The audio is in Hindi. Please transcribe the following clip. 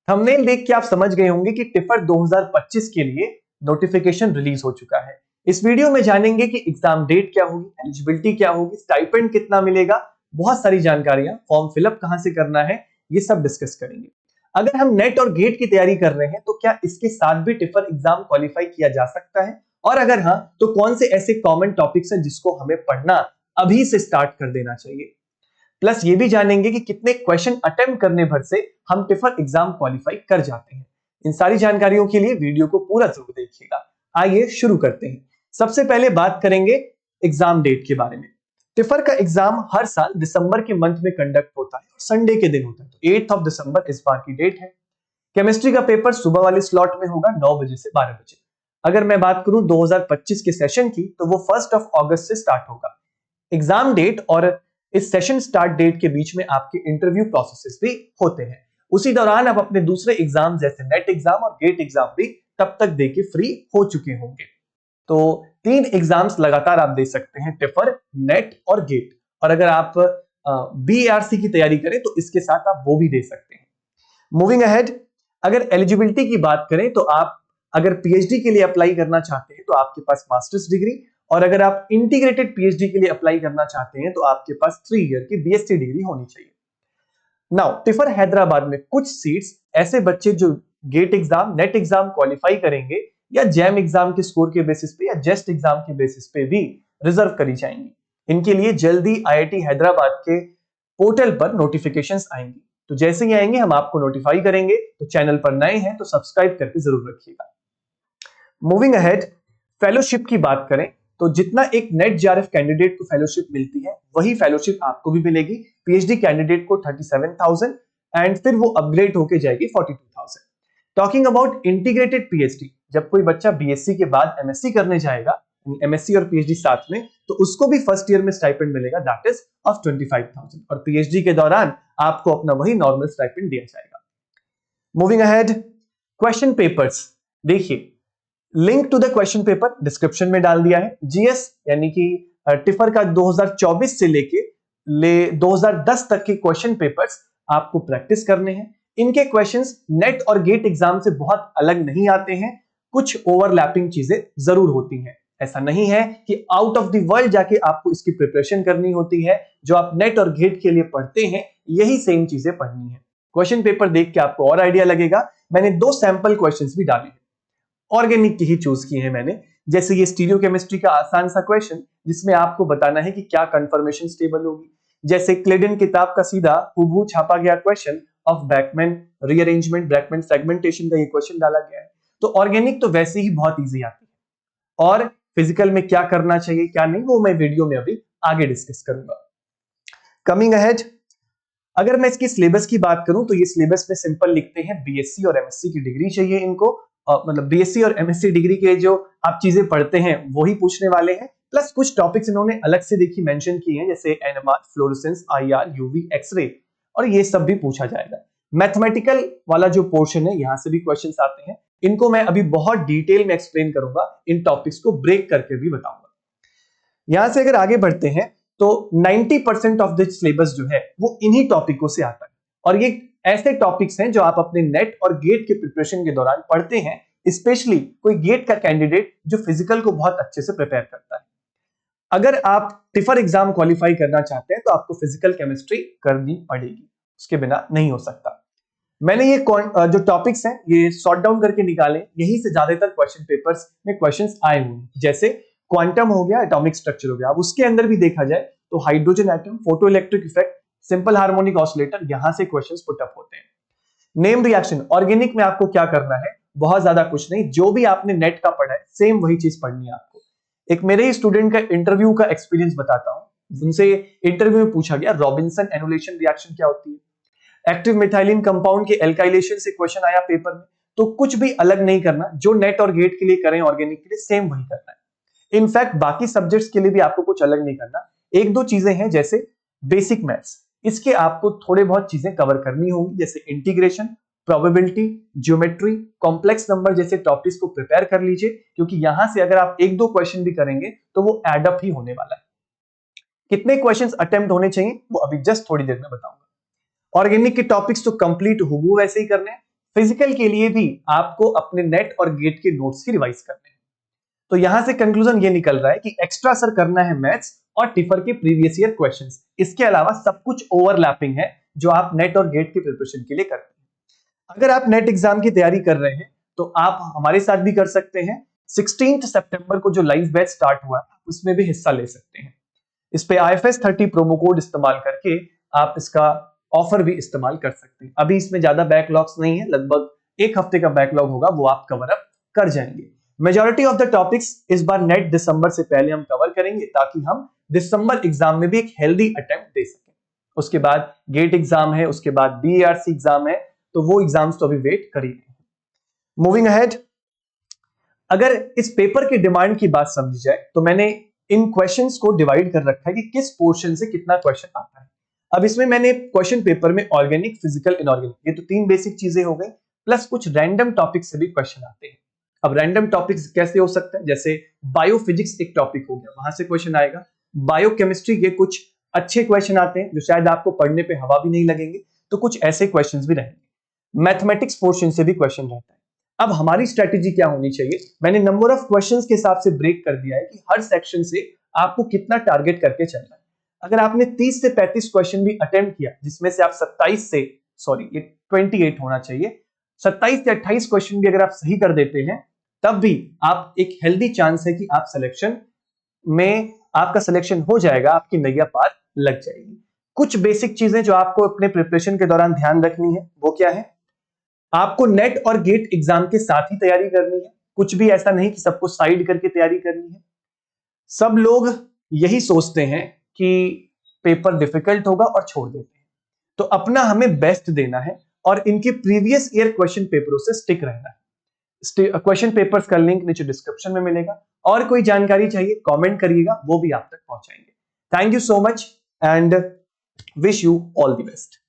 थंबनेल देख के आप समझ गए होंगे कि टिफर 2025 के लिए नोटिफिकेशन रिलीज हो चुका है। इस वीडियो में जानेंगे कि एग्जाम डेट क्या होगी, एलिजिबिलिटी क्या होगी, स्टाइपेंड कितना मिलेगा, बहुत सारी जानकारियां, फॉर्म फिलअप कहां से करना है, ये सब डिस्कस करेंगे। अगर हम नेट और गेट की तैयारी कर रहे हैं तो क्या इसके साथ भी टिफर एग्जाम क्वालिफाई किया जा सकता है, और अगर हाँ तो कौन से ऐसे कॉमन टॉपिक्स हैं जिसको हमें पढ़ना अभी से स्टार्ट कर देना चाहिए। प्लस ये भी जानेंगे कि कितने क्वेश्चन अटेम्प्ट करने भर से हम टिफर एग्जाम क्वालिफाई कर जाते हैं। इन सारी जानकारियों के लिए वीडियो को पूरा जरूर देखिएगा। आइए शुरू करते हैं। सबसे पहले बात करेंगे एग्जाम डेट के बारे में। टिफर का एग्जाम हर साल दिसंबर के मंथ में कंडक्ट होता है और संडे के दिन होता है, तो 8 दिसंबर इस बार की डेट है। केमिस्ट्री का पेपर सुबह वाले स्लॉट में होगा 9 बजे से 12 बजे। अगर मैं बात करूं 2025 के सेशन की तो वो 1 अगस्त से स्टार्ट होगा। एग्जाम डेट और इस सेशन स्टार्ट डेट के बीच में आपके इंटरव्यू प्रोसेसेस भी होते हैं। उसी दौरान आप अपने दूसरे एग्जाम जैसे नेट एग्जाम और गेट एग्जाम भी तब तक देके फ्री हो चुके होंगे। तो 3 एग्जाम्स लगातार आप दे सकते हैं, टिफर, नेट और गेट। और अगर आप बीआरसी की तैयारी करें तो इसके साथ आप वो भी दे सकते हैं। मूविंग अहेड, अगर एलिजिबिलिटी की बात करें तो आप अगर पीएचडी के लिए अप्लाई करना चाहते हैं तो आपके पास मास्टर्स डिग्री, और अगर आप इंटीग्रेटेड पीएचडी के लिए अप्लाई करना चाहते हैं तो आपके पास 3 ईयर की बीएससी डिग्री होनी चाहिए। नाउ टिफर हैदराबाद में कुछ सीट्स ऐसे बच्चे जो GATE exam, NET exam qualify करेंगे या जैम एग्जाम के स्कोर के बेसिस पे या जेस्ट एग्जाम के बेसिस पे भी रिजर्व करी जाएंगी। इनके लिए जल्दी आईआईटी हैदराबाद के पोर्टल पर नोटिफिकेशंस आएंगी, तो जैसे ही आएंगे हम आपको नोटिफाई करेंगे। तो चैनल पर नए हैं तो सब्सक्राइब करके जरूर रखिएगा। मूविंग अहेड, फेलोशिप की बात करें तो जितना एक नेट जेआरएफ कैंडिडेट को फेलोशिप मिलती है वही फेलोशिप आपको भी मिलेगी। पीएचडी कैंडिडेट को 37,000 एंड फिर वो अपग्रेड होके जाएगी 42,000। टॉकिंग अबाउट इंटीग्रेटेड पीएचडी, जब कोई बच्चा बीएससी के बाद एमएससी करने जाएगा, एमएससी और पीएचडी साथ में, तो उसको भी फर्स्ट ईयर में स्टाइपेंड मिलेगा, दैट इज ऑफ 25,000, और पीएचडी के दौरान आपको अपना वही नॉर्मल स्टाइपेंड दिया जाएगा। मूविंग अहेड, क्वेश्चन पेपर्स देखिए, link to the question paper description में डाल दिया है। जीएस यानी कि टिफर का 2024 से लेके 2010 तक के क्वेश्चन पेपर्स आपको प्रैक्टिस करने हैं। इनके क्वेश्चंस नेट और गेट एग्जाम से बहुत अलग नहीं आते हैं, कुछ ओवरलैपिंग चीजें जरूर होती हैं। ऐसा नहीं है कि आउट ऑफ द वर्ल्ड जाके आपको इसकी प्रिपरेशन करनी होती है। जो आप नेट और गेट के लिए पढ़ते हैं यही सेम चीजें पढ़नी है। क्वेश्चन पेपर देख के आपको और आइडिया लगेगा। मैंने 2 सैंपल क्वेश्चंस भी डाले हैं, ऑर्गेनिक की ही चूज की है मैंने। जैसे ये स्टीरियो केमिस्ट्री का आसान सा क्वेश्चन जिसमें आपको बताना है कि क्या कंफर्मेशन स्टेबल होगी। जैसे क्लेडन किताब का सीधा हूबहू छापा गया question of Brackman rearrangement, Brackman fragmentation का ये क्वेश्चन डाला गया है। तो ऑर्गेनिक तो वैसे ही बहुत इजी आती है, और फिजिकल में क्या करना चाहिए क्या नहीं वो मैं वीडियो में अभी आगे डिस्कस करूंगा। कमिंग अहेड, अगर मैं इसकी सिलेबस की बात करूं तो ये सिलेबस में सिंपल लिखते हैं, बीएससी और एमएससी की डिग्री चाहिए इनको, मतलब बीएससी और एमएससी डिग्री के जो आप चीजें पढ़ते हैं वही पूछने वाले हैं। प्लस कुछ टॉपिक्स इन्होंने अलग से देखी मेंशन किए हैं, जैसे NMR, fluorescence, IR, UV, X ray, और ये सब भी पूछा जाएगा। मैथमेटिकल वाला जो पोर्शन है यहां से भी क्वेश्चंस आते हैं। इनको मैं अभी बहुत डिटेल में एक्सप्लेन करूंगा, इन टॉपिक्स को ब्रेक करके भी बताऊंगा। यहां से अगर आगे बढ़ते हैं तो 90% ऑफ द सिलेबस जो है वो इन्हीं टॉपिकों से आता है, और ये ऐसे टॉपिक्स हैं जो आप अपने नेट और गेट के प्रिपरेशन के दौरान पढ़ते हैं, स्पेशली कोई गेट का कैंडिडेट जो फिजिकल को बहुत अच्छे से प्रिपेयर करता है। अगर आप टिफर एग्जाम क्वालिफाई करना चाहते हैं तो आपको फिजिकल केमिस्ट्री करनी पड़ेगी, उसके बिना नहीं हो सकता। मैंने ये जो टॉपिक्स हैं ये सॉर्ट डाउन करके निकाले, यहीं से ज्यादातर क्वेश्चन पेपर्स में क्वेश्चंस आए हुए हैं। जैसे क्वांटम हो गया, एटॉमिक स्ट्रक्चर हो गया। अब उसके अंदर भी देखा जाए तो hydrogen atom, photo electric effect, simple harmonic oscillator, यहां से क्वेश्चंस पुट अप होते हैं। नेम रिएक्शन, ऑर्गेनिक में आपको क्या करना है, बहुत ज्यादा कुछ नहीं, जो भी आपने नेट का पढ़ा है सेम वही चीज पढ़नी है आपको। एक मेरे ही स्टूडेंट का इंटरव्यू का एक्सपीरियंस बताता हूं। उनसे इंटरव्यू में पूछा गया रॉबिन्सन एनुलेशन रिएक्शन क्या होती है, एक्टिव मिथाइलिन कंपाउंड के एल्काइलेशन से क्वेश्चन आया पेपर में। तो कुछ भी अलग नहीं करना, जो नेट और गेट के लिए करें ऑर्गेनिक के लिए सेम वही करना है। इनफैक्ट बाकी सब्जेक्ट्स के लिए भी आपको कुछ अलग नहीं करना। एक दो चीजें हैं जैसे बेसिक मैथ्स, इसके आपको थोड़े बहुत चीजें कवर करनी होंगी, जैसे integration, probability, geometry, complex number जैसे टॉपिक्स को प्रिपेयर कर लीजिए, क्योंकि यहां से अगर आप एक दो क्वेश्चन भी करेंगे तो वो एड अप ही होने वाला है। कितने क्वेश्चंस अटेम्प्ट होने चाहिए वो अभी जस्ट थोड़ी देर में बताऊंगा। ऑर्गेनिक के टॉपिक्स तो कंप्लीट हूबहू वैसे ही करने हैं। फिजिकल के लिए भी आपको अपने नेट और गेट के नोट्स ही रिवाइज करने हैं। तो यहां से कंक्लूजन ये निकल रहा है कि एक्स्ट्रा सर करना है मैथ्स और टिफर के प्रीवियस ईयर क्वेश्चंस। इसके अलावा सब कुछ ओवरलैपिंग है जो आप नेट और गेट की प्रिपरेशन के लिए करते हैं। अगर आप नेट एग्जाम की तैयारी कर रहे हैं तो आप हमारे साथ भी कर सकते हैं। 16 सितंबर को जो लाइव बैच स्टार्ट हुआ है उसमें भी हिस्सा ले सकते हैं। इस पे IFS 30 प्रोमो कोड इस्तेमाल करके आप इसका ऑफर भी इस्तेमाल कर सकते हैं। अभी इसमें ज्यादा बैकलॉग्स नहीं है, लगभग एक हफ्ते का बैकलॉग होगा, वो आप कवर अप कर जाएंगे। मेजॉरिटी ऑफ द टॉपिक्स इस बार नेट दिसंबर से पहले हम कवर करेंगे ताकि हम दिसंबर एग्जाम में भी एक हेल्दी अटेम्प्ट दे सकें। उसके बाद गेट एग्जाम है, उसके बाद BARC एग्जाम है, तो वो एग्जाम्स तो अभी वेट कर ही रहे हैं। मूविंग अहेड, अगर इस पेपर की डिमांड की बात समझी जाए तो मैंने इन क्वेश्चंस को डिवाइड कर रखा है कि किस पोर्शन से कितना क्वेश्चन आता है। अब इसमें मैंने क्वेश्चन पेपर में ऑर्गेनिक, फिजिकल, इनऑर्गेनिक, ये तो 3 बेसिक चीजें हो गई, प्लस कुछ रैंडम टॉपिक से भी क्वेश्चन आते हैं। अब रैंडम टॉपिक्स कैसे हो सकते हैं, जैसे बायोफिजिक्स एक टॉपिक हो गया, वहां से क्वेश्चन आएगा। बायोकेमिस्ट्री के कुछ अच्छे क्वेश्चन आते हैं जो शायद आपको पढ़ने पे हवा भी नहीं लगेंगे, तो कुछ ऐसे क्वेश्चंस भी रहेंगे। मैथमेटिक्स पोर्शन से भी क्वेश्चन रहता है। अब हमारी स्ट्रेटेजी क्या होनी चाहिए, मैंने नंबर ऑफ क्वेश्चंस के हिसाब से ब्रेक कर दिया है कि हर सेक्शन से आपको कितना टारगेट करके चलना है। अगर आपने 30 से 35 क्वेश्चन भी अटेम्प्ट किया, जिसमें से आप 27 से ये 28 होना चाहिए, 27 से 28 क्वेश्चन भी अगर आप सही कर देते हैं, तब भी आप एक हेल्दी चांस है कि आप सिलेक्शन में आपका सिलेक्शन हो जाएगा, आपकी नैया पार लग जाएगी। कुछ बेसिक चीजें जो आपको अपने प्रिपरेशन के दौरान ध्यान रखनी है वो क्या है, आपको नेट और गेट एग्जाम के साथ ही तैयारी करनी है। कुछ भी ऐसा नहीं कि सबको साइड करके तैयारी करनी है। सब लोग यही सोचते हैं कि पेपर डिफिकल्ट होगा और छोड़ देते हैं, तो अपना हमें बेस्ट देना है और इनके प्रीवियस ईयर क्वेश्चन पेपरों से स्टिक रहना है। क्वेश्चन पेपर्स का लिंक नीचे डिस्क्रिप्शन में मिलेगा, और कोई जानकारी चाहिए कमेंट करिएगा, वो भी आप तक पहुंचाएंगे। Thank you so much and wish you all the best.